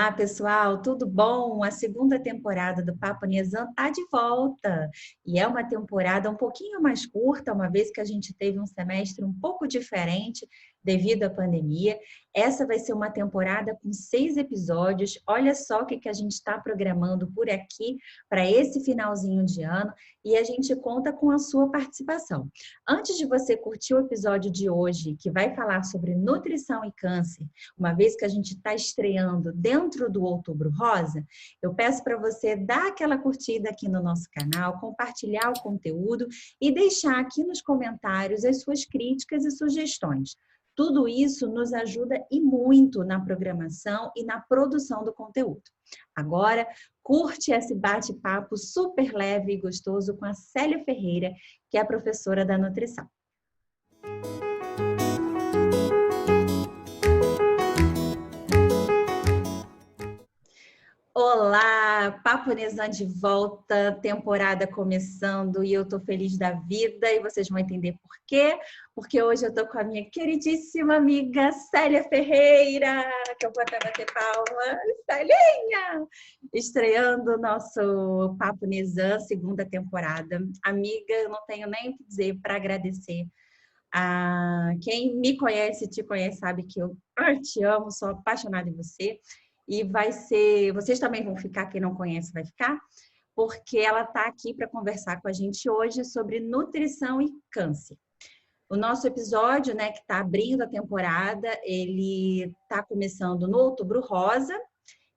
Olá, pessoal, tudo bom? A segunda temporada do Papo Nizam está de volta. E é uma temporada um pouquinho mais curta, uma vez que a gente teve um semestre um pouco diferente devido à pandemia. Essa vai ser uma temporada com 6 episódios. Olha só o que a gente está programando por aqui para esse finalzinho de ano e a gente conta com a sua participação. Antes de você curtir o episódio de hoje, que vai falar sobre nutrição e câncer, uma vez que a gente está estreando dentro do Outubro Rosa, eu peço para você dar aquela curtida aqui no nosso canal, compartilhar o conteúdo e deixar aqui nos comentários as suas críticas e sugestões. Tudo isso nos ajuda e muito na programação e na produção do conteúdo. Agora, curte esse bate-papo super leve e gostoso com a Célia Ferreira, que é a professora da nutrição. Olá, Papo Nizam de volta, temporada começando e eu tô feliz da vida e vocês vão entender por quê. Porque hoje eu tô com a minha queridíssima amiga Célia Ferreira, que eu vou até bater palma. Celinha! Estreando o nosso Papo Nizam, segunda temporada. Amiga, eu não tenho nem o que dizer para agradecer. Quem me conhece, te conhece, sabe que eu te amo, sou apaixonada em você. E vai ser, vocês também vão ficar, quem não conhece vai ficar, porque ela está aqui para conversar com a gente hoje sobre nutrição e câncer. O nosso episódio, né, que está abrindo a temporada, ele está começando no Outubro Rosa,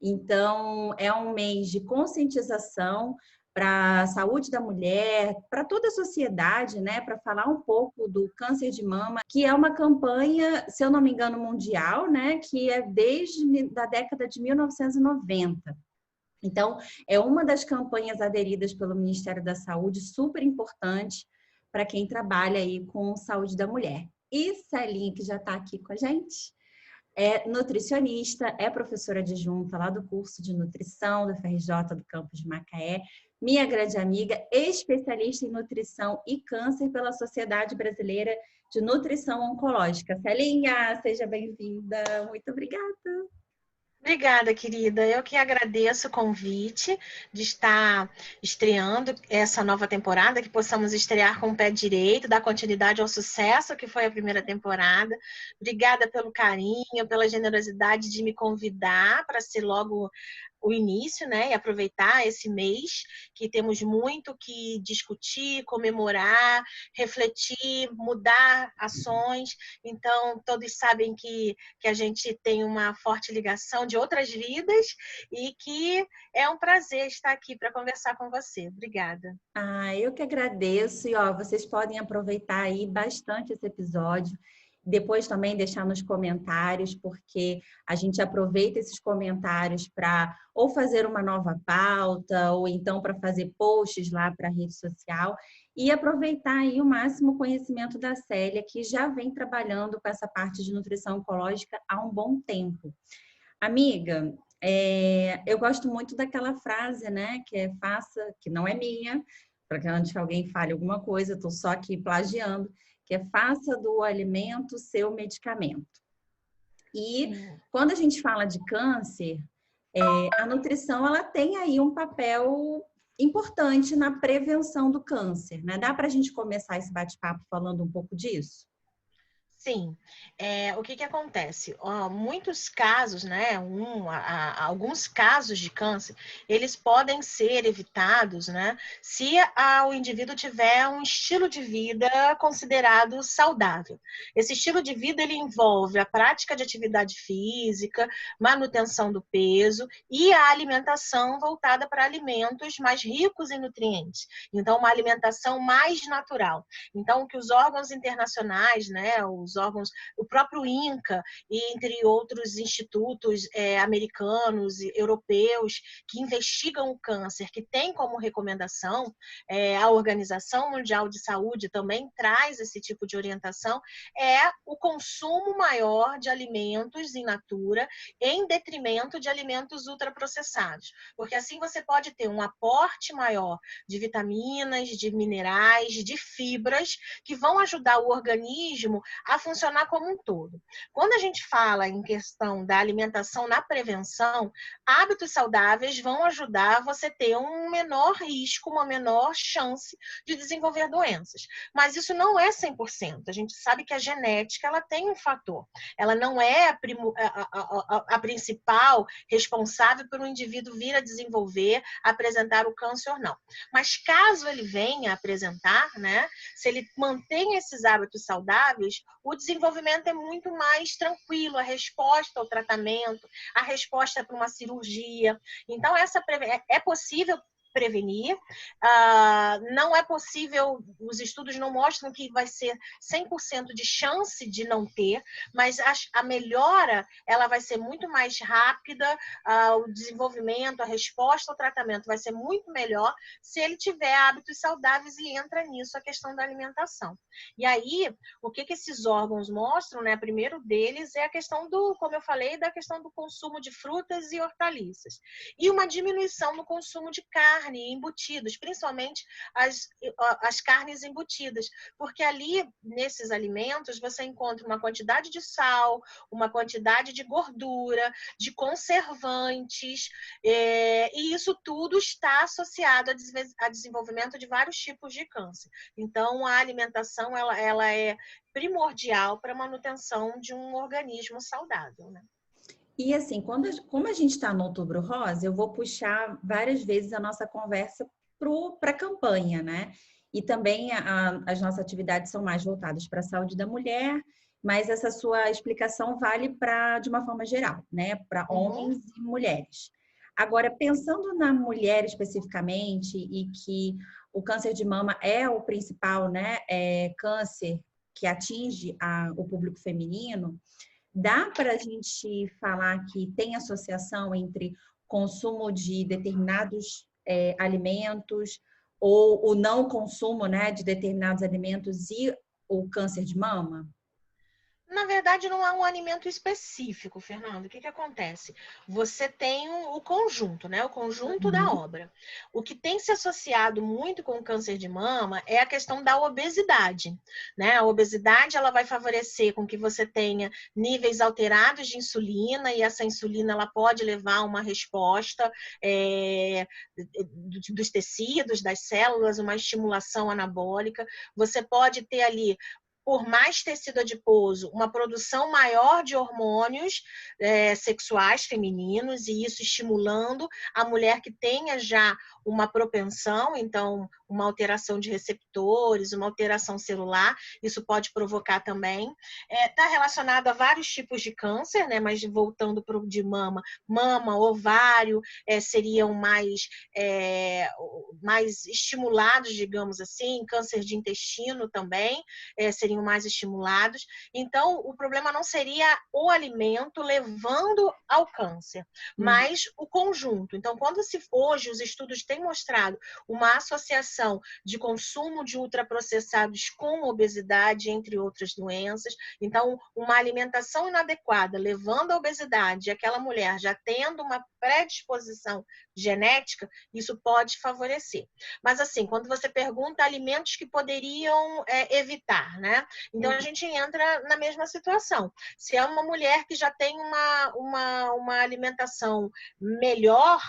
então é um mês de conscientização para a saúde da mulher, para toda a sociedade, né, para falar um pouco do câncer de mama, que é uma campanha, se eu não me engano, mundial, né, que é desde a década de 1990. Então, é uma das campanhas aderidas pelo Ministério da Saúde, super importante para quem trabalha aí com saúde da mulher. E Celinha, que já está aqui com a gente, é nutricionista, é professora adjunta lá do curso de nutrição da FRJ do campus de Macaé, minha grande amiga, especialista em nutrição e câncer pela Sociedade Brasileira de Nutrição Oncológica. Celinha, seja bem-vinda. Muito obrigada. Obrigada, querida. Eu que agradeço o convite de estar estreando essa nova temporada, que possamos estrear com o pé direito, dar continuidade ao sucesso que foi a primeira temporada. Obrigada pelo carinho, pela generosidade de me convidar para ser logo o início, né? E aproveitar esse mês que temos muito que discutir, comemorar, refletir, mudar ações. Então, todos sabem que a gente tem uma forte ligação de outras vidas e que é um prazer estar aqui para conversar com você. Obrigada. Eu que agradeço. E ó, vocês podem aproveitar aí bastante esse episódio. Depois também deixar nos comentários, porque a gente aproveita esses comentários para ou fazer uma nova pauta, ou então para fazer posts lá para a rede social e aproveitar aí o máximo conhecimento da Célia, que já vem trabalhando com essa parte de nutrição oncológica há um bom tempo. Amiga, eu gosto muito daquela frase, né, que é faça, que não é minha, para que antes que alguém fale alguma coisa, eu estou só aqui plagiando, que é faça do alimento seu medicamento. E quando a gente fala de câncer, a nutrição ela tem aí um papel importante na prevenção do câncer, né? Dá para a gente começar esse bate-papo falando um pouco disso? Sim, o que acontece? Muitos casos, né, alguns casos de câncer, eles podem ser evitados, né, se o indivíduo tiver um estilo de vida considerado saudável. Esse estilo de vida, ele envolve a prática de atividade física, manutenção do peso e a alimentação voltada para alimentos mais ricos em nutrientes. Então, uma alimentação mais natural. Então, o que os órgãos internacionais, né, o próprio INCA, e entre outros institutos americanos e europeus que investigam o câncer, que tem como recomendação, a Organização Mundial de Saúde também traz esse tipo de orientação, é o consumo maior de alimentos in natura, em detrimento de alimentos ultraprocessados. Porque assim você pode ter um aporte maior de vitaminas, de minerais, de fibras, que vão ajudar o organismo a funcionar como um todo. Quando a gente fala em questão da alimentação na prevenção, hábitos saudáveis vão ajudar você a ter um menor risco, uma menor chance de desenvolver doenças. Mas isso não é 100%. A gente sabe que a genética ela tem um fator. Ela não é a principal responsável por um indivíduo vir a desenvolver, apresentar o câncer ou não. Mas caso ele venha a apresentar, né, se ele mantém esses hábitos saudáveis, o desenvolvimento é muito mais tranquilo, a resposta ao tratamento, a resposta para uma cirurgia. Então, é possível prevenir, não é possível, os estudos não mostram que vai ser 100% de chance de não ter, mas a melhora ela vai ser muito mais rápida, o desenvolvimento, a resposta ao tratamento vai ser muito melhor se ele tiver hábitos saudáveis e entra nisso a questão da alimentação. E aí, o que esses órgãos mostram, né? Primeiro deles é a questão como eu falei, da questão do consumo de frutas e hortaliças. E uma diminuição no consumo de carne e embutidos, principalmente as carnes embutidas, porque ali, nesses alimentos, você encontra uma quantidade de sal, uma quantidade de gordura, de conservantes, e isso tudo está associado a desenvolvimento de vários tipos de câncer. Então, a alimentação ela é primordial para a manutenção de um organismo saudável, né? E assim, como a gente está no Outubro Rosa, eu vou puxar várias vezes a nossa conversa para a campanha, né? E também as nossas atividades são mais voltadas para a saúde da mulher, mas essa sua explicação vale de uma forma geral, né? Para homens e mulheres. Agora, pensando na mulher especificamente, e que o câncer de mama é o principal, né? Câncer que atinge o público feminino. Dá para a gente falar que tem associação entre consumo de determinados alimentos ou o não consumo, né, de determinados alimentos e o câncer de mama? Na verdade, não há um alimento específico, Fernando. O que acontece? Você tem o conjunto, né? O conjunto da obra. O que tem se associado muito com o câncer de mama é a questão da obesidade, né? A obesidade, ela vai favorecer com que você tenha níveis alterados de insulina, e essa insulina, ela pode levar a uma resposta dos tecidos, das células, uma estimulação anabólica. Você pode ter ali, por mais tecido adiposo, uma produção maior de hormônios sexuais femininos, e isso estimulando a mulher que tenha já uma propensão, então uma alteração de receptores, uma alteração celular, isso pode provocar também. Está relacionado a vários tipos de câncer, né? Mas voltando para o de mama, ovário seriam mais estimulados, digamos assim, câncer de intestino também seriam mais estimulados. Então, o problema não seria o alimento levando ao câncer, mas o conjunto. Então, hoje os estudos têm mostrado uma associação de consumo de ultraprocessados com obesidade, entre outras doenças. Então, uma alimentação inadequada levando à obesidade, aquela mulher já tendo uma predisposição genética, isso pode favorecer. Mas assim, quando você pergunta alimentos que poderiam evitar, né? Então a gente entra na mesma situação. Se é uma mulher que já tem uma alimentação melhor,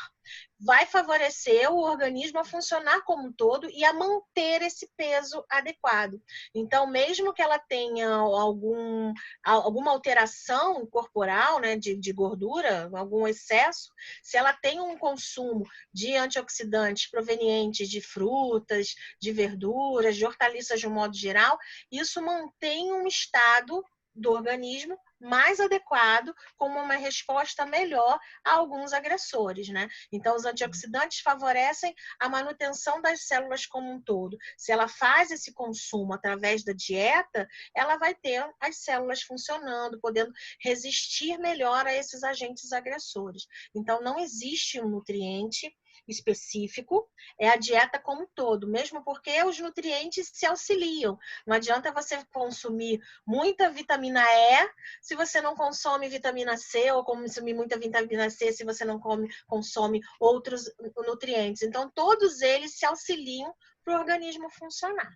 vai favorecer o organismo a funcionar como um todo e a manter esse peso adequado. Então, mesmo que ela tenha alguma alteração corporal, né, de gordura, algum excesso, se ela tem um consumo de antioxidantes provenientes de frutas, de verduras, de hortaliças de um modo geral, isso mantém um estado do organismo mais adequado, como uma resposta melhor a alguns agressores, né? Então, os antioxidantes favorecem a manutenção das células como um todo. Se ela faz esse consumo através da dieta, ela vai ter as células funcionando, podendo resistir melhor a esses agentes agressores. Então, não existe um nutriente específico, é a dieta como um todo, mesmo porque os nutrientes se auxiliam. Não adianta você consumir muita vitamina E se você não consome vitamina C, ou consumir muita vitamina C se você não consome outros nutrientes. Então, todos eles se auxiliam para o organismo funcionar.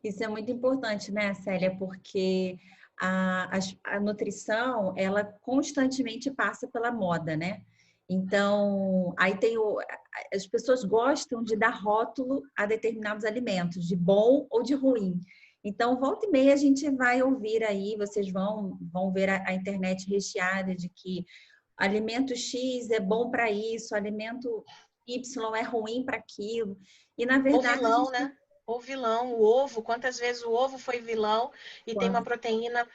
Isso é muito importante, né, Célia? Porque a nutrição, ela constantemente passa pela moda, né? Então, aí as pessoas gostam de dar rótulo a determinados alimentos, de bom ou de ruim. Então, volta e meia a gente vai ouvir aí, vocês vão ver a internet recheada de que alimento X é bom para isso, alimento Y é ruim para aquilo. E, na Ou verdade, a vilão, gente né? Ou vilão, o ovo, quantas vezes o ovo foi vilão e tem uma proteína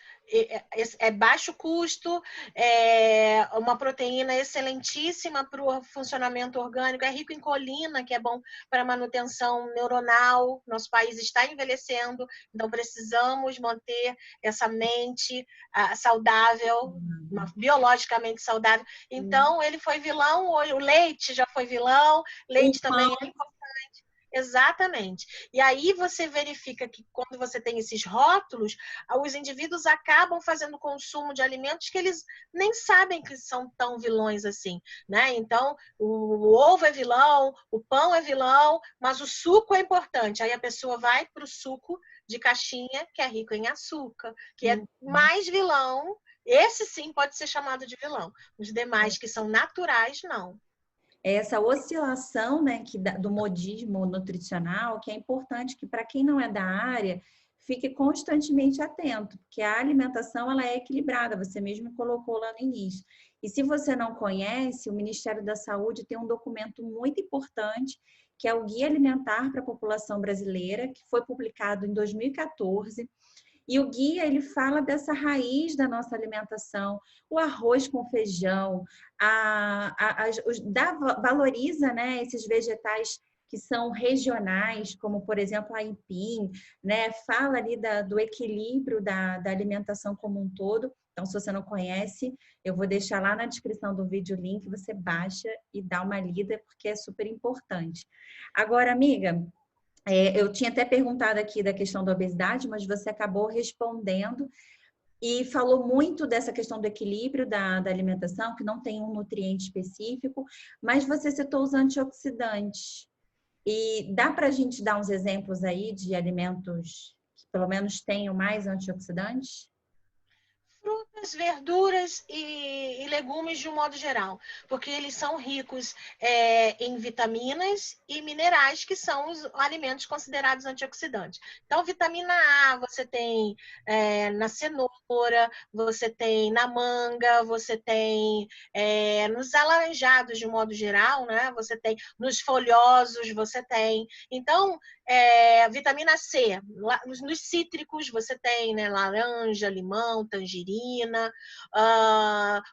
baixo custo, é uma proteína excelentíssima para o funcionamento orgânico, é rico em colina, que é bom para a manutenção neuronal. Nosso país está envelhecendo, então precisamos manter essa mente saudável, biologicamente saudável. Então, ele foi vilão, o leite já foi vilão, o leite também pão. é importante. Exatamente. E aí você verifica que quando você tem esses rótulos, os indivíduos acabam fazendo consumo de alimentos que eles nem sabem que são tão vilões assim, né? Então, o ovo é vilão, o pão é vilão, mas o suco é importante. Aí a pessoa vai para o suco de caixinha, que é rico em açúcar, que é mais vilão. Esse sim pode ser chamado de vilão. Os demais que são naturais, não. Essa oscilação, né, do modismo nutricional, que é importante que para quem não é da área, fique constantemente atento, porque a alimentação ela é equilibrada, você mesmo colocou lá no início. E se você não conhece, o Ministério da Saúde tem um documento muito importante, que é o Guia Alimentar para a População Brasileira, que foi publicado em 2014. E o guia, ele fala dessa raiz da nossa alimentação, o arroz com feijão, valoriza, né, esses vegetais que são regionais, como, por exemplo, a aipim, né, fala ali do equilíbrio da alimentação como um todo. Então, se você não conhece, eu vou deixar lá na descrição do vídeo o link, você baixa e dá uma lida, porque é super importante. Agora, amiga, eu tinha até perguntado aqui da questão da obesidade, mas você acabou respondendo e falou muito dessa questão do equilíbrio da alimentação, que não tem um nutriente específico, mas você citou os antioxidantes. E dá para a gente dar uns exemplos aí de alimentos que pelo menos tenham mais antioxidantes? Frutas, verduras e legumes de um modo geral, porque eles são ricos em vitaminas e minerais, que são os alimentos considerados antioxidantes. Então, vitamina A você tem na cenoura, você tem na manga, você tem nos alaranjados de um modo geral, né? Você tem nos folhosos, você tem. Então, vitamina C, nos cítricos você tem, né? Laranja, limão, tangerina.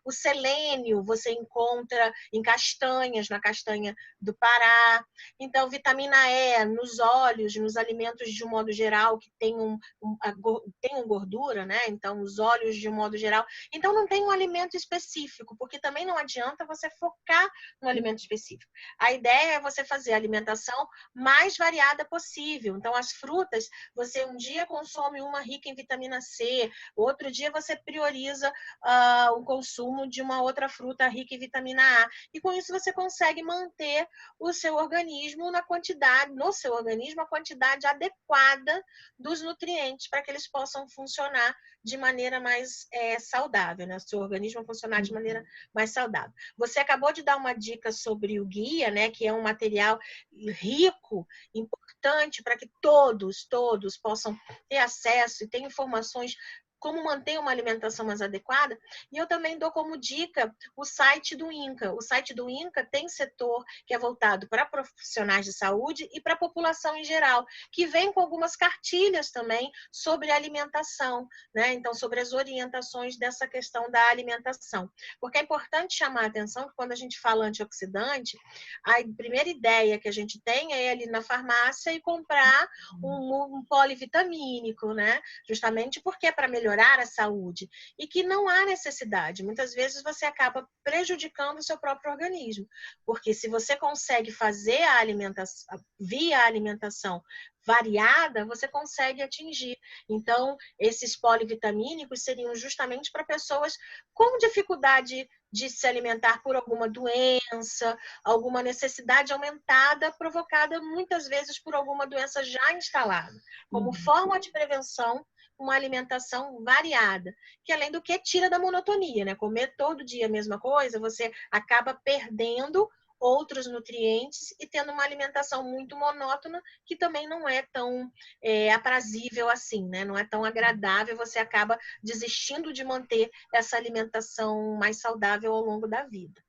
O selênio você encontra em castanhas, na castanha do Pará. Então, vitamina E nos óleos, nos alimentos de um modo geral que tenham gordura, né? Então, os óleos de um modo geral. Então, não tem um alimento específico, porque também não adianta você focar no alimento específico. A ideia é você fazer a alimentação mais variada possível. Então, as frutas, você um dia consome uma rica em vitamina C, outro dia você prioriza o consumo de uma outra fruta rica em vitamina A. E com isso você consegue manter o seu organismo no seu organismo, a quantidade adequada dos nutrientes para que eles possam funcionar de maneira mais saudável, né? O seu organismo funcionar de maneira mais saudável. Você acabou de dar uma dica sobre o guia, né? Que é um material rico, importante para que todos possam ter acesso e ter informações como manter uma alimentação mais adequada. E eu também dou como dica o site do INCA. O site do INCA tem setor que é voltado para profissionais de saúde e para a população em geral, que vem com algumas cartilhas também sobre alimentação, né? Então, sobre as orientações dessa questão da alimentação. Porque é importante chamar a atenção que quando a gente fala antioxidante, a primeira ideia que a gente tem é ir ali na farmácia e comprar um polivitamínico, né? Justamente porque é para melhorar a saúde e que não há necessidade. Muitas vezes você acaba prejudicando o seu próprio organismo, porque se você consegue fazer a alimentação via alimentação variada, você consegue atingir. Então, esses polivitamínicos seriam justamente para pessoas com dificuldade de se alimentar por alguma doença, alguma necessidade aumentada, provocada muitas vezes por alguma doença já instalada. Como forma de prevenção, uma alimentação variada, que além do que tira da monotonia, né? Comer todo dia a mesma coisa, você acaba perdendo outros nutrientes e tendo uma alimentação muito monótona, que também não é tão aprazível assim, né? Não é tão agradável, você acaba desistindo de manter essa alimentação mais saudável ao longo da vida.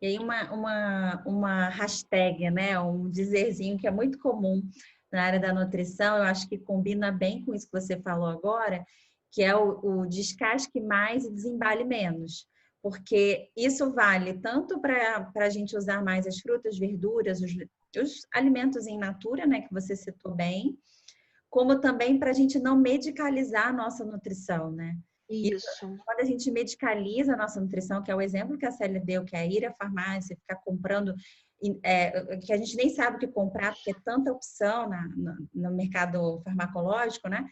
E aí uma hashtag, né? Um dizerzinho que é muito comum na área da nutrição, eu acho que combina bem com isso que você falou agora, que é o descasque mais e desembale menos. Porque isso vale tanto para a gente usar mais as frutas, verduras, os alimentos em natura, né? Que você citou bem, como também para a gente não medicalizar a nossa nutrição, né? Isso. Quando a gente medicaliza a nossa nutrição, que é o exemplo que a Célia deu, que é ir à farmácia, ficar comprando, que a gente nem sabe o que comprar, porque é tanta opção no mercado farmacológico, né?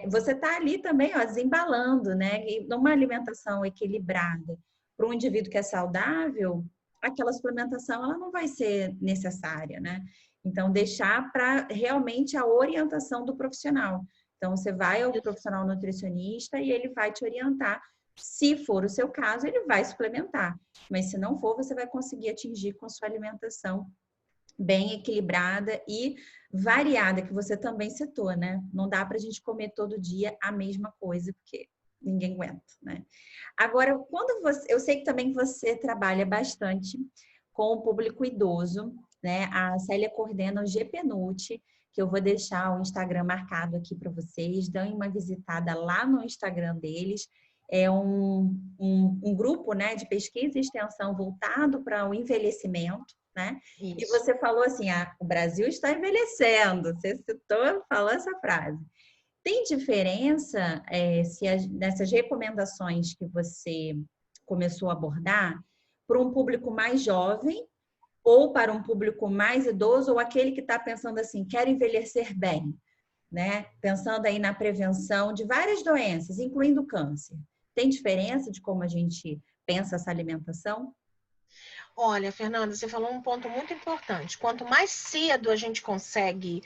Você está ali também, ó, desembalando, né? E numa alimentação equilibrada para um indivíduo que é saudável, aquela suplementação ela não vai ser necessária, né? Então, deixar para realmente a orientação do profissional. Então, você vai ao profissional nutricionista e ele vai te orientar. Se for o seu caso, ele vai suplementar. Mas se não for, você vai conseguir atingir com a sua alimentação bem equilibrada e variada, que você também citou, né? Não dá para a gente comer todo dia a mesma coisa, porque ninguém aguenta, né? Agora, eu sei que também você trabalha bastante com o público idoso, né? A Célia coordena o GPNUT, que eu vou deixar o Instagram marcado aqui para vocês. Dêem uma visitada lá no Instagram deles. É um grupo, né, de pesquisa e extensão voltado para o envelhecimento, né? Isso. E você falou assim, o Brasil está envelhecendo. Você citou, falou essa frase. Tem diferença nessas recomendações que você começou a abordar para um público mais jovem ou para um público mais idoso ou aquele que está pensando assim, quero envelhecer bem, né? Pensando aí na prevenção de várias doenças, incluindo o câncer. Tem diferença de como a gente pensa essa alimentação? Olha, Fernanda, você falou um ponto muito importante. Quanto mais cedo a gente consegue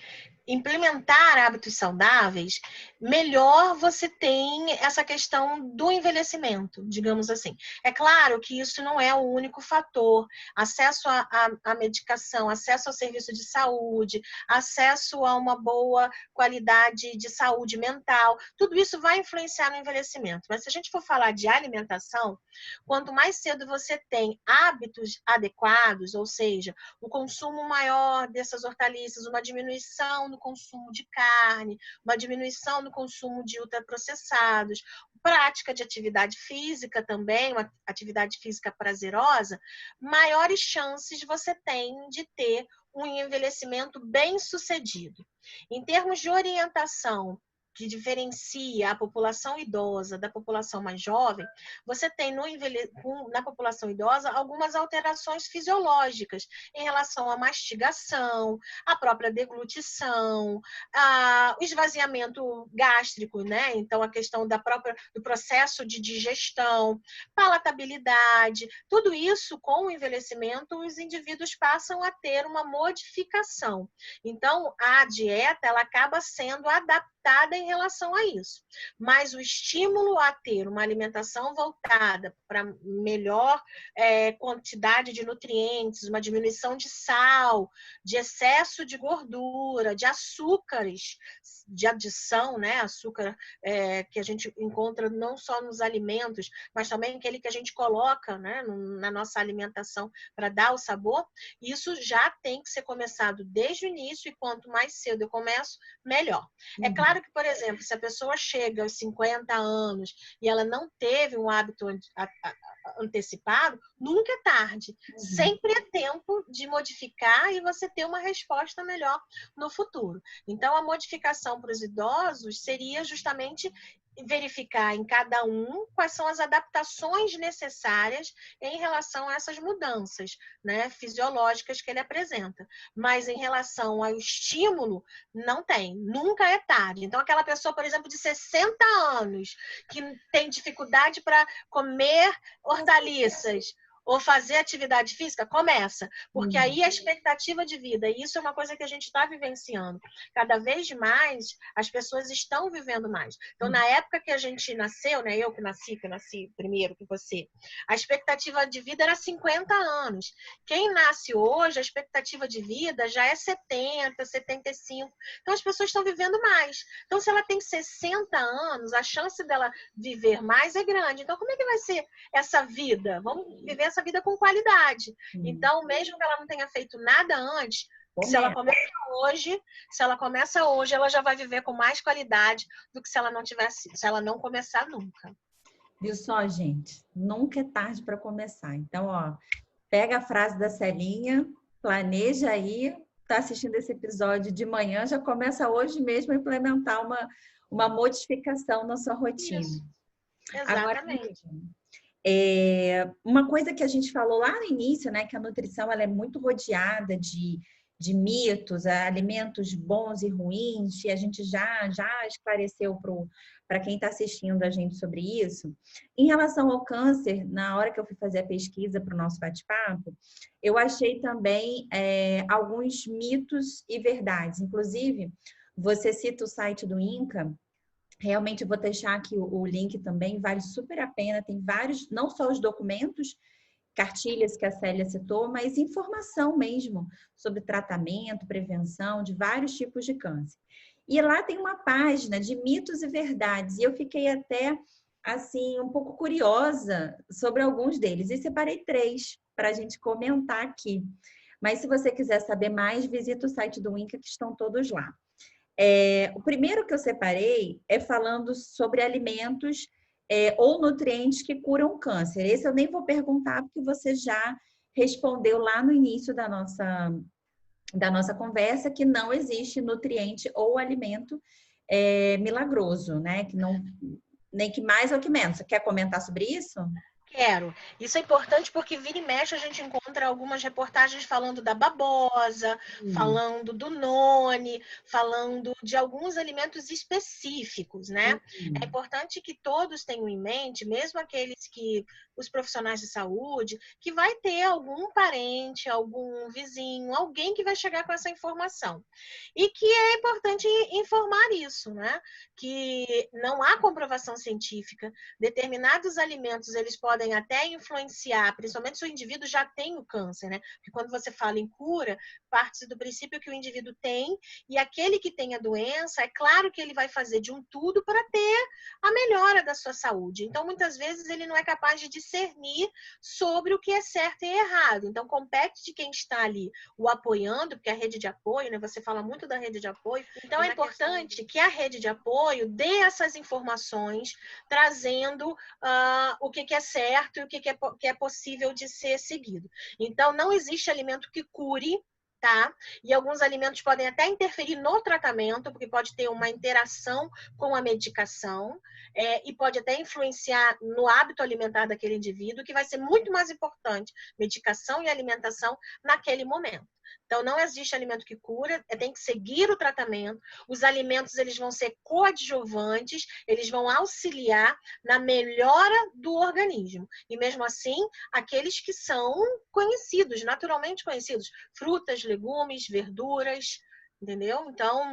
implementar hábitos saudáveis, melhor você tem essa questão do envelhecimento, digamos assim. É claro que isso não é o único fator. Acesso à medicação, acesso ao serviço de saúde, acesso a uma boa qualidade de saúde mental, tudo isso vai influenciar no envelhecimento. Mas se a gente for falar de alimentação, quanto mais cedo você tem hábitos adequados, ou seja, o consumo maior dessas hortaliças, uma diminuição no consumo de carne, uma diminuição no consumo de ultraprocessados, prática de atividade física também, uma atividade física prazerosa, maiores chances você tem de ter um envelhecimento bem-sucedido. Em termos de orientação que diferencia a população idosa da população mais jovem, você tem na população idosa algumas alterações fisiológicas em relação à mastigação, à própria deglutição, o esvaziamento gástrico, né? Então, a questão do processo de digestão, palatabilidade, tudo isso, com o envelhecimento, os indivíduos passam a ter uma modificação. Então, a dieta ela acaba sendo adaptada em relação a isso. Mas o estímulo a ter uma alimentação voltada para melhor quantidade de nutrientes, uma diminuição de sal, de excesso de gordura, de açúcares, de adição, né? Açúcar que a gente encontra não só nos alimentos, mas também aquele que a gente coloca, né, na nossa alimentação para dar o sabor. Isso já tem que ser começado desde o início e quanto mais cedo eu começo, melhor. É claro que, por exemplo, se a pessoa chega aos 50 anos e ela não teve um hábito antecipado, nunca é tarde. Sempre é tempo de modificar e você ter uma resposta melhor no futuro. Então, a modificação para os idosos seria justamente verificar em cada um quais são as adaptações necessárias em relação a essas mudanças, né, fisiológicas que ele apresenta. Mas em relação ao estímulo, não tem, nunca é tarde. Então, aquela pessoa, por exemplo, de 60 anos, que tem dificuldade para comer hortaliças, ou fazer atividade física, começa. Porque aí a expectativa de vida, e isso é uma coisa que a gente está vivenciando. Cada vez mais, as pessoas estão vivendo mais. Então, na época que a gente nasceu, né, eu que nasci primeiro que você, a expectativa de vida era 50 anos. Quem nasce hoje, a expectativa de vida já é 70, 75. Então, as pessoas estão vivendo mais. Então, se ela tem 60 anos, a chance dela viver mais é grande. Então, como é que vai ser essa vida? Vamos viver essa vida com qualidade. Então, mesmo que ela não tenha feito nada antes, se ela começa hoje, ela já vai viver com mais qualidade do que se ela não começar nunca. Viu só, gente? Nunca é tarde para começar. Então, ó, pega a frase da Celinha, planeja aí, tá assistindo esse episódio de manhã, já começa hoje mesmo a implementar uma modificação na sua rotina. Isso. Exatamente. Agora, uma coisa que a gente falou lá no início, né, que a nutrição ela é muito rodeada de mitos, alimentos bons e ruins, e a gente já esclareceu para quem está assistindo a gente sobre isso. Em relação ao câncer, na hora que eu fui fazer a pesquisa para o nosso bate-papo, eu achei também alguns mitos e verdades. Inclusive, você cita o site do INCA. Realmente eu vou deixar aqui o link também, vale super a pena, tem vários, não só os documentos, cartilhas que a Célia citou, mas informação mesmo sobre tratamento, prevenção de vários tipos de câncer. E lá tem uma página de mitos e verdades, e eu fiquei até, assim, um pouco curiosa sobre alguns deles, e separei 3 para a gente comentar aqui. Mas se você quiser saber mais, visita o site do INCA, que estão todos lá. O primeiro que eu separei é falando sobre alimentos ou nutrientes que curam câncer. Esse eu nem vou perguntar, porque você já respondeu lá no início da nossa conversa que não existe nutriente ou alimento milagroso, né? Que não, nem que mais ou que menos. Você quer comentar sobre isso? Quero. Isso é importante porque vira e mexe a gente encontra algumas reportagens falando da babosa, falando do noni, falando de alguns alimentos específicos, né? É importante que todos tenham em mente, mesmo aqueles que os profissionais de saúde, que vai ter algum parente, algum vizinho, alguém que vai chegar com essa informação. E que é importante informar isso, né? Que não há comprovação científica, determinados alimentos eles podem até influenciar, principalmente se o indivíduo já tem o câncer, né? Porque quando você fala em cura, parte do princípio que o indivíduo tem, e aquele que tem a doença, é claro que ele vai fazer de um tudo para ter a melhora da sua saúde. Então, muitas vezes, ele não é capaz de discernir sobre o que é certo e errado. Então, compete de quem está ali o apoiando, porque a rede de apoio, né? Você fala muito da rede de apoio. Então, é importante que a rede de apoio dê essas informações, trazendo o que é certo e o que é possível de ser seguido. Então, não existe alimento que cure, tá? E alguns alimentos podem até interferir no tratamento, porque pode ter uma interação com a medicação, e pode até influenciar no hábito alimentar daquele indivíduo, que vai ser muito mais importante, medicação e alimentação naquele momento. Então, não existe alimento que cura, tem que seguir o tratamento. Os alimentos eles vão ser coadjuvantes, eles vão auxiliar na melhora do organismo. E mesmo assim, aqueles que são conhecidos, naturalmente conhecidos, frutas, legumes, verduras, entendeu? Então,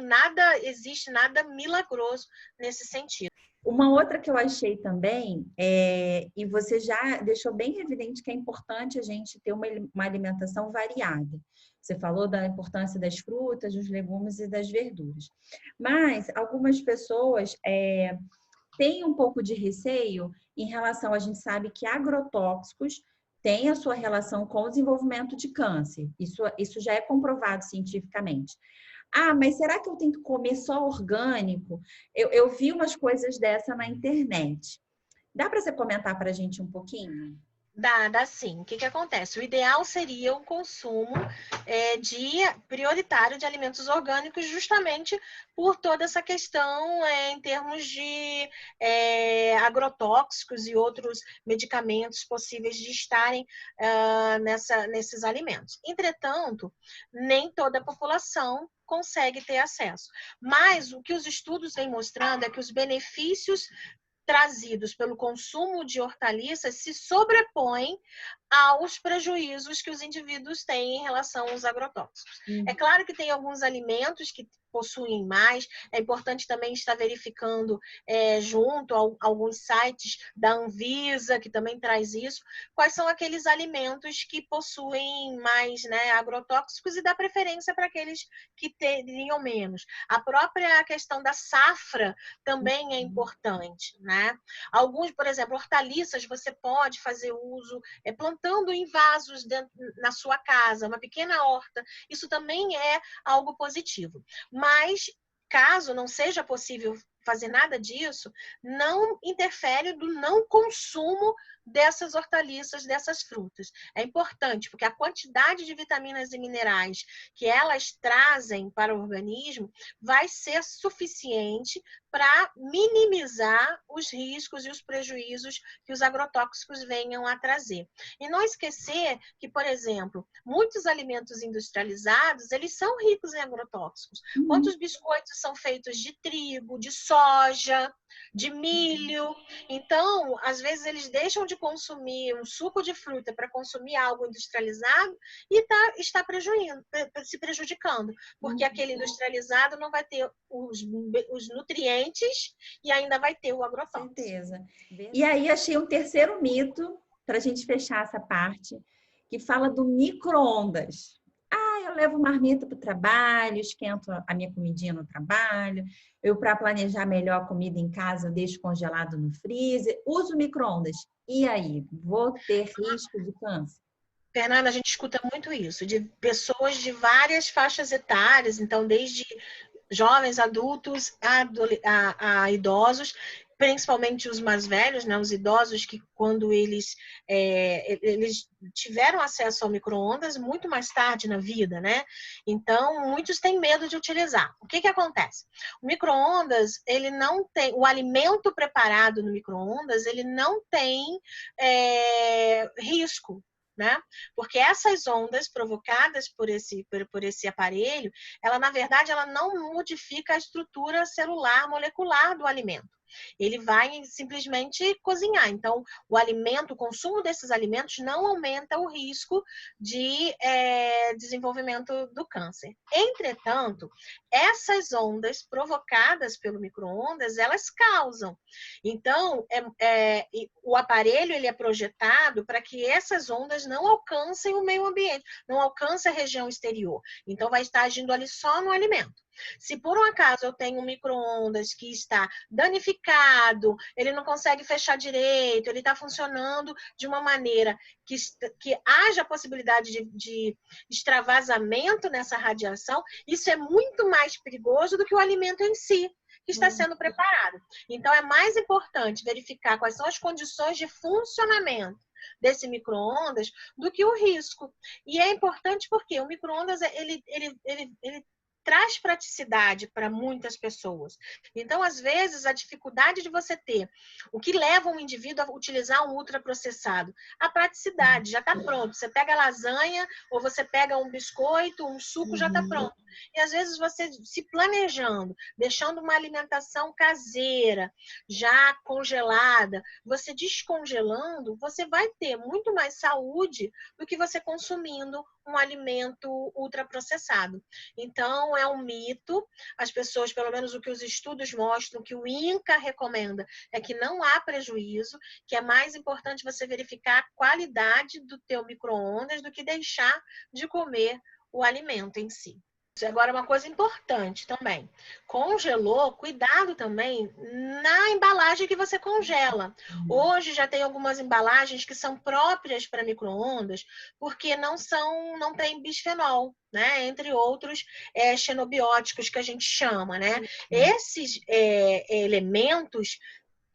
existe nada milagroso nesse sentido. Uma outra que eu achei também, e você já deixou bem evidente que é importante a gente ter uma alimentação variada. Você falou da importância das frutas, dos legumes e das verduras. Mas algumas pessoas têm um pouco de receio em relação, a gente sabe que agrotóxicos têm a sua relação com o desenvolvimento de câncer. Isso já é comprovado cientificamente. Ah, mas será que eu tenho que comer só orgânico? Eu vi umas coisas dessa na internet. Dá para você comentar para a gente um pouquinho? Dá sim. O que acontece? O ideal seria o consumo prioritário de alimentos orgânicos, justamente por toda essa questão em termos de agrotóxicos e outros medicamentos possíveis de estarem nesses alimentos. Entretanto, nem toda a população consegue ter acesso. Mas o que os estudos vêm mostrando é que os benefícios trazidos pelo consumo de hortaliças se sobrepõem aos prejuízos que os indivíduos têm em relação aos agrotóxicos. É claro que tem alguns alimentos que possuem mais, é importante também estar verificando junto a alguns sites da Anvisa, que também traz isso, quais são aqueles alimentos que possuem mais, né, agrotóxicos e dá preferência para aqueles que teriam menos. A própria questão da safra também é importante, né? Alguns, por exemplo, hortaliças, você pode fazer uso plantando em vasos na sua casa, uma pequena horta. Isso também é algo positivo. Mas, caso não seja possível fazer nada disso, não interfere do não consumo dessas hortaliças, dessas frutas. É importante, porque a quantidade de vitaminas e minerais que elas trazem para o organismo vai ser suficiente para minimizar os riscos e os prejuízos que os agrotóxicos venham a trazer. E não esquecer que, por exemplo, muitos alimentos industrializados, eles são ricos em agrotóxicos. Quantos biscoitos são feitos de trigo, de soja, de milho? Então, às vezes eles deixam de consumir um suco de fruta para consumir algo industrializado e está se prejudicando, porque aquele industrializado não vai ter os nutrientes e ainda vai ter o agrotóxico. Certeza. E aí achei um terceiro mito para a gente fechar essa parte, que fala do micro-ondas. Eu levo marmita para o trabalho, esquento a minha comidinha no trabalho. Eu, para planejar melhor a comida em casa, eu deixo congelado no freezer. Uso micro-ondas. E aí? Vou ter risco de câncer? Fernanda, a gente escuta muito isso, de pessoas de faixas etárias, então desde jovens, adultos, a idosos, principalmente os mais velhos, né, os idosos que quando eles tiveram acesso ao micro-ondas muito mais tarde na vida, né? Então, muitos têm medo de utilizar. O que acontece? O micro-ondas, ele não tem, o alimento preparado no micro-ondas, ele não tem risco, né? Porque essas ondas provocadas por esse aparelho, ela na verdade ela não modifica a estrutura celular molecular do alimento. Ele vai simplesmente cozinhar. Então, o consumo desses alimentos não aumenta o risco de desenvolvimento do câncer. Entretanto, essas ondas provocadas pelo micro-ondas, elas causam. Então, o aparelho ele é projetado para que essas ondas não alcancem o meio ambiente, não alcancem a região exterior. Então, vai estar agindo ali só no alimento. Se por um acaso eu tenho um micro-ondas que está danificado, ele não consegue fechar direito, ele está funcionando de uma maneira que haja a possibilidade de extravasamento nessa radiação, isso é muito mais perigoso do que o alimento em si que está sendo preparado. Então, é mais importante verificar quais são as condições de funcionamento desse micro-ondas do que o risco. E é importante porque o micro-ondas ele traz praticidade para muitas pessoas. Então, às vezes, a dificuldade de você ter o que leva um indivíduo a utilizar um ultraprocessado, a praticidade, já está pronto. Você pega a lasanha ou você pega um biscoito, um suco, já está pronto. E às vezes você se planejando, deixando uma alimentação caseira, já congelada, você descongelando, você vai ter muito mais saúde do que você consumindo um alimento ultraprocessado. Então, é um mito. As pessoas, pelo menos o que os estudos mostram, que o INCA recomenda, é que não há prejuízo, que é mais importante você verificar a qualidade do teu micro-ondas do que deixar de comer o alimento em si. Agora, uma coisa importante também. Congelou, cuidado também na embalagem que você congela. Hoje já tem algumas embalagens que são próprias para micro-ondas, porque não tem bisfenol, né? Entre outros xenobióticos que a gente chama, né? Esses elementos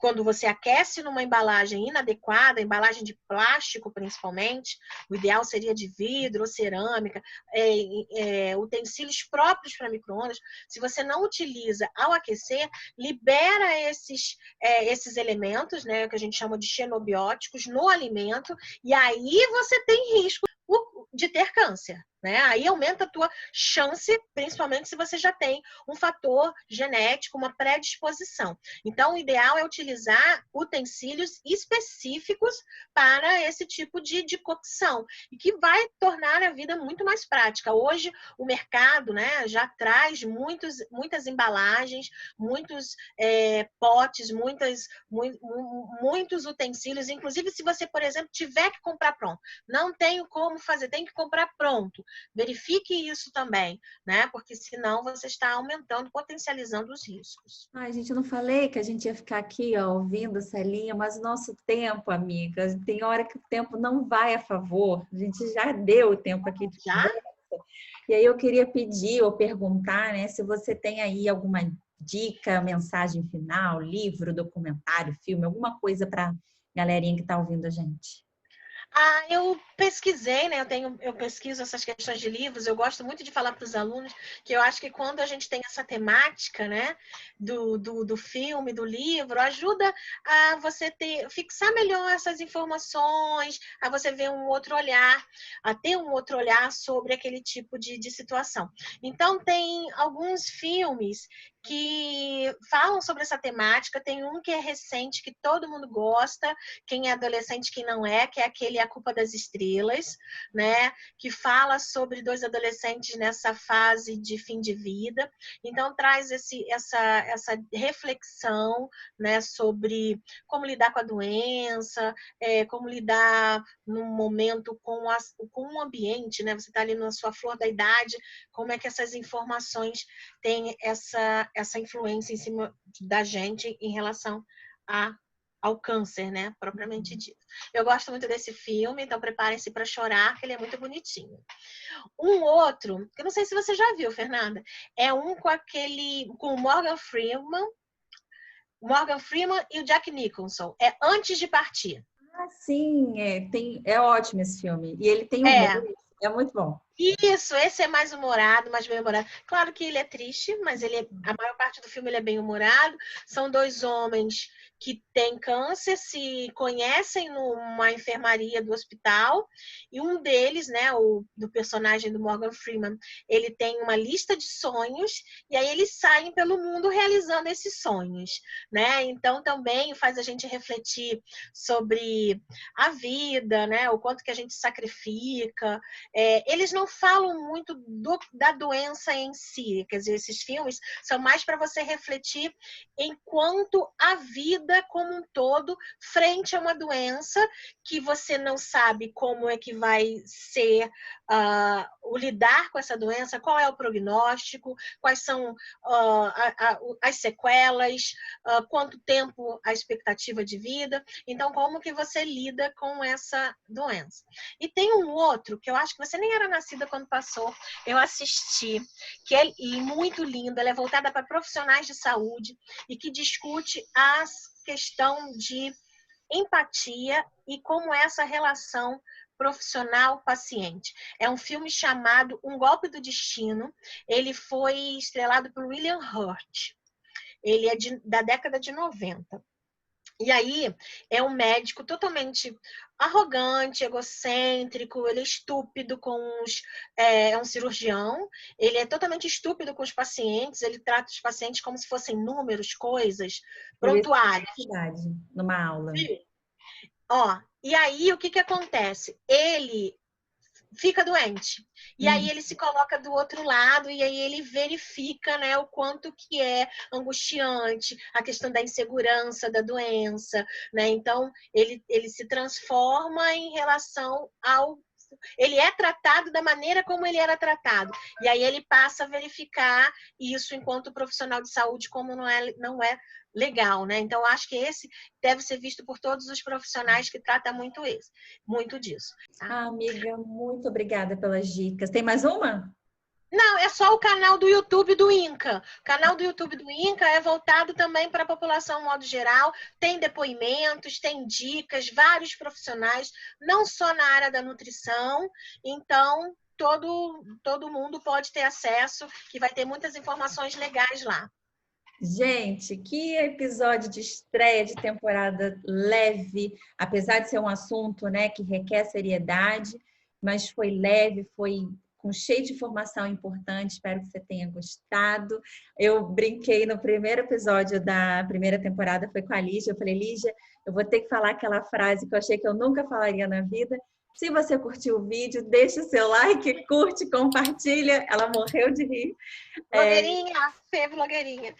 quando você aquece numa embalagem inadequada, embalagem de plástico principalmente, o ideal seria de vidro ou cerâmica, utensílios próprios para micro-ondas, se você não utiliza ao aquecer, libera esses elementos, né, que a gente chama de xenobióticos, no alimento, e aí você tem risco de ter câncer, né? Aí aumenta a tua chance, principalmente se você já tem um fator genético, uma predisposição. Então, o ideal é utilizar utensílios específicos para esse tipo de cocção, e que vai tornar a vida muito mais prática. Hoje, o mercado, né, já traz muitas embalagens, muitos potes, muitos utensílios, inclusive se você, por exemplo, tiver que comprar pronto, não tenho como fazer, tem que comprar pronto. Verifique isso também, né? Porque senão você está aumentando, potencializando os riscos. Ai, gente, eu não falei que a gente ia ficar aqui, ó, ouvindo a Celinha, mas o nosso tempo, amiga, tem hora que o tempo não vai a favor. A gente já deu o tempo aqui de Já? conversa. E aí eu queria pedir ou perguntar, né, se você tem aí alguma dica, mensagem final, livro, documentário, filme, alguma coisa para a galerinha que está ouvindo a gente. Eu pesquisei, né? Eu pesquiso essas questões de livros. Eu gosto muito de falar para os alunos que eu acho que quando a gente tem essa temática, né, do filme, do livro, ajuda a você fixar melhor essas informações, a você ver um outro olhar, a ter um outro olhar sobre aquele tipo de situação. Então, tem alguns filmes que falam sobre essa temática. Tem um que é recente, que todo mundo gosta, quem é adolescente, quem não é, que é aquele A Culpa das Estrelas, né? Que fala sobre dois adolescentes nessa fase de fim de vida. Então, traz essa reflexão, né, sobre como lidar com a doença, como lidar num momento com o ambiente, né? Você está ali na sua flor da idade, como é que essas informações têm essa influência em cima da gente em relação ao câncer, né? Propriamente dito. Eu gosto muito desse filme, então preparem-se para chorar, que ele é muito bonitinho. Um outro, que eu não sei se você já viu, Fernanda, é um com o Morgan Freeman e o Jack Nicholson. É Antes de Partir. Ah, sim, é ótimo esse filme. E ele tem humor, É. é muito bom. Isso, esse é mais humorado, mais bem humorado. Claro que ele é triste, mas a maior parte do filme ele é bem humorado. São dois homens que têm câncer, se conhecem numa enfermaria do hospital, e um deles, né, do personagem do Morgan Freeman, ele tem uma lista de sonhos, e aí eles saem pelo mundo realizando esses sonhos, né? Então também faz a gente refletir sobre a vida, né? O quanto que a gente sacrifica. Eles não falam muito da doença em si, quer dizer, esses filmes são mais para você refletir enquanto a vida como um todo frente a uma doença que você não sabe como é que vai ser o lidar com essa doença, qual é o prognóstico, quais são as sequelas, quanto tempo a expectativa de vida. Então, como que você lida com essa doença? E tem um outro que eu acho que você nem era nascida quando passou, eu assisti, que é muito lindo, ela é voltada para profissionais de saúde e que discute a questão de empatia e como essa relação profissional-paciente. É um filme chamado Um Golpe do Destino. Ele foi estrelado por William Hurt. Ele é da década de 90. E aí é um médico totalmente arrogante, egocêntrico, ele é estúpido é um cirurgião, ele é totalmente estúpido com os pacientes, ele trata os pacientes como se fossem números, coisas, prontuários. Numa aula. E aí o que acontece? Ele fica doente. E aí ele se coloca do outro lado e aí ele verifica, né, o quanto que é angustiante a questão da insegurança da doença, né? Então, ele se transforma em relação ao... Ele é tratado da maneira como ele era tratado. E aí ele passa a verificar isso enquanto profissional de saúde como não é legal, né? Então, acho que esse deve ser visto por todos os profissionais que tratam muito disso. Tá? Amiga, muito obrigada pelas dicas. Tem mais uma? Não, é só o canal do YouTube do INCA. O canal do YouTube do INCA é voltado também para a população, de modo geral. Tem depoimentos, tem dicas, vários profissionais, não só na área da nutrição. Então, todo mundo pode ter acesso, que vai ter muitas informações legais lá. Gente, que episódio de estreia de temporada leve, apesar de ser um assunto, né, que requer seriedade, mas foi leve, foi com cheio de informação importante. Espero que você tenha gostado. Eu brinquei no primeiro episódio da primeira temporada, foi com a Lígia. Eu falei, Lígia, eu vou ter que falar aquela frase que eu achei que eu nunca falaria na vida. Se você curtiu o vídeo, deixa o seu like, curte, compartilha. Ela morreu de rir. Blogueirinha, Fê, blogueirinha.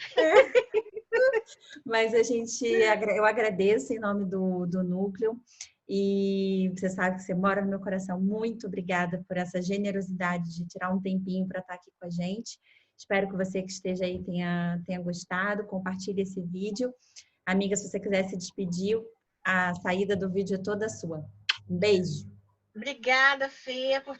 Mas eu agradeço em nome do núcleo e você sabe que você mora no meu coração. Muito obrigada por essa generosidade de tirar um tempinho para estar aqui com a gente. Espero que você que esteja aí tenha gostado. Compartilhe esse vídeo. Amiga, se você quiser se despedir, a saída do vídeo é toda sua. Um beijo. Obrigada, Fê, por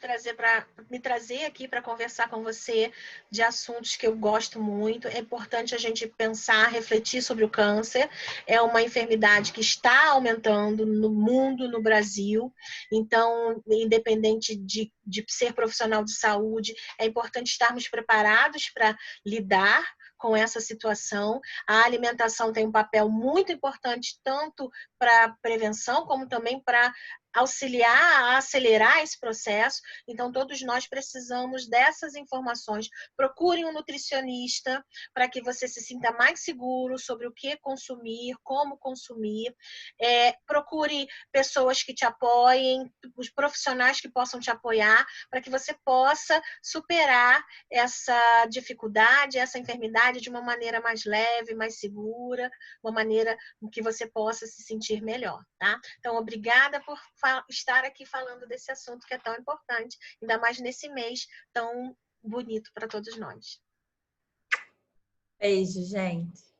me trazer aqui para conversar com você de assuntos que eu gosto muito. É importante a gente pensar, refletir sobre o câncer. É uma enfermidade que está aumentando no mundo, no Brasil. Então, independente de ser profissional de saúde, é importante estarmos preparados para lidar com essa situação. A alimentação tem um papel muito importante, tanto para prevenção, como também para auxiliar a acelerar esse processo. Então, todos nós precisamos dessas informações. Procure um nutricionista para que você se sinta mais seguro sobre o que consumir, como consumir. Procure pessoas que te apoiem, os profissionais que possam te apoiar, para que você possa superar essa dificuldade, essa enfermidade de uma maneira mais leve, mais segura, uma maneira que você possa se sentir melhor, tá? Então, obrigada por estar aqui falando desse assunto que é tão importante, ainda mais nesse mês tão bonito para todos nós. Beijo, gente.